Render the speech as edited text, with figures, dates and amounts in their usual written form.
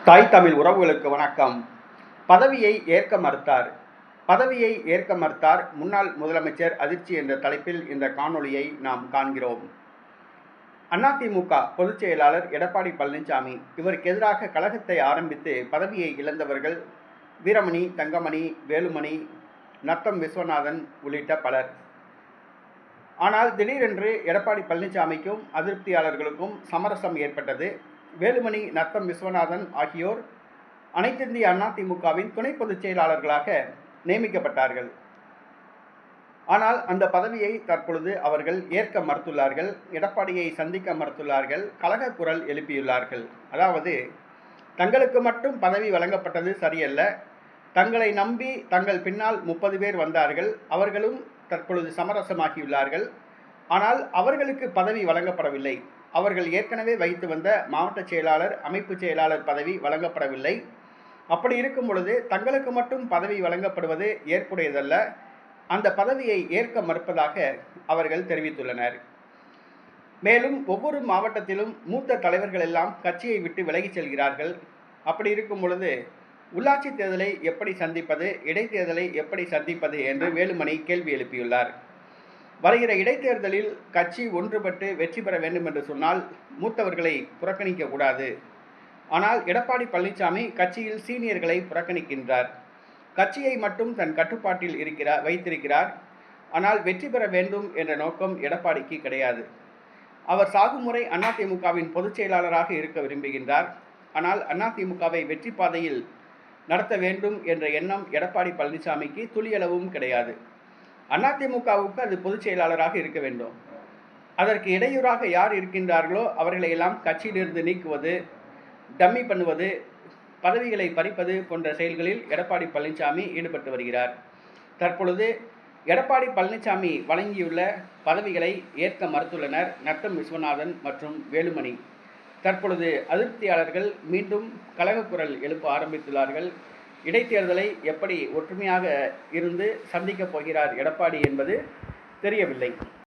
தாய் தமிழ் உறவுகளுக்கு வணக்கம். பதவியை ஏற்க மறுத்தார் முன்னாள் முதலமைச்சர் அதிர்ச்சி என்ற தலைப்பில் இந்த காணொளியை நாம் காண்கிறோம். அதிமுக பொதுச் செயலாளர் எடப்பாடி பழனிசாமி, இவருக்கு எதிராக கழகத்தை ஆரம்பித்து பதவியை இழந்தவர்கள் வீரமணி, தங்கமணி, வேலுமணி, நத்தம் விஸ்வநாதன் உள்ளிட்ட பலர். ஆனால் திடீரென்று எடப்பாடி பழனிசாமிக்கும் அதிருப்தியாளர்களுக்கும் சமரசம் ஏற்பட்டது. வேலுமணி, நத்தம் விஸ்வநாதன் ஆகியோர் அனைத்திந்திய அதிமுகவின் துணை பொதுச் செயலாளர்களாக நியமிக்கப்பட்டார்கள். ஆனால் அந்த பதவியை தற்பொழுது அவர்கள் ஏற்க மறுத்துள்ளார்கள். எடப்பாடியை சந்திக்க மறுத்துள்ளார்கள். கலக குரல் எழுப்பியுள்ளார்கள். அதாவது, தங்களுக்கு மட்டும் பதவி வழங்கப்பட்டது சரியல்ல, தங்களை நம்பி தங்கள் பின்னால் 30 பேர் வந்தார்கள், அவர்களும் தற்பொழுது சமரசமாகியுள்ளார்கள். ஆனால் அவர்களுக்கு பதவி வழங்கப்படவில்லை. அவர்கள் ஏற்கனவே வைத்து வந்த மாவட்ட செயலாளர், அமைப்பு செயலாளர் பதவி வழங்கப்படவில்லை. அப்படி இருக்கும் பொழுது தங்களுக்கு மட்டும் பதவி வழங்கப்படுவது ஏற்புடையதல்ல. அந்த பதவியை ஏற்க மறுப்பதாக அவர்கள் தெரிவித்துள்ளனர். மேலும் ஒவ்வொரு மாவட்டத்திலும் மூத்த தலைவர்கள் எல்லாம் கட்சியை விட்டு விலகிச் செல்கிறார்கள். அப்படி இருக்கும் பொழுது உள்ளாட்சி தேர்தலை எப்படி சந்திப்பது, இடைத்தேர்தலை எப்படி சந்திப்பது என்று வேலுமணி கேள்வி எழுப்பியுள்ளார். வருகிற இடைத்தேர்தலில் கட்சி ஒன்றுபட்டு வெற்றி பெற வேண்டும் என்று சொன்னால் மூத்தவர்களை புறக்கணிக்க கூடாது. ஆனால் எடப்பாடி பழனிசாமி கட்சியில் சீனியர்களை புறக்கணிக்கின்றார். கட்சியை மட்டும் தன் கட்டுப்பாட்டில் வைத்திருக்கிறார். ஆனால் வெற்றி பெற வேண்டும் என்ற நோக்கம் எடப்பாடிக்கு கிடையாது. அவர் சாகுமுறை அதிமுகவின் பொதுச் செயலாளராக இருக்க விரும்புகின்றார். ஆனால் அதிமுகவை வெற்றி பாதையில் நடத்த வேண்டும் என்ற எண்ணம் எடப்பாடி பழனிசாமிக்கு துளியளவும் கிடையாது. அதிமுகவுக்கு அது பொதுச் செயலாளராக இருக்க வேண்டும். அதற்கு இடையூறாக யார் இருக்கின்றார்களோ அவர்களை எல்லாம் கட்சியிலிருந்து நீக்குவது, டம்மி பண்ணுவது, பதவிகளை பறிப்பது போன்ற செயல்களில் எடப்பாடி பழனிசாமி ஈடுபட்டு வருகிறார். தற்பொழுது எடப்பாடி பழனிசாமி வழங்கியுள்ள பதவிகளை ஏற்க மறுத்துள்ளனர் நத்தம் விஸ்வநாதன் மற்றும் வேலுமணி. தற்பொழுது அதிருப்தியாளர்கள் மீண்டும் கலகக்குரல் எழுப்ப ஆரம்பித்துள்ளார்கள். இடைத்தேர்தலை எப்படி ஒற்றுமையாக இருந்து சந்திக்கப் போகிறார் எடப்பாடி என்பது தெரியவில்லை.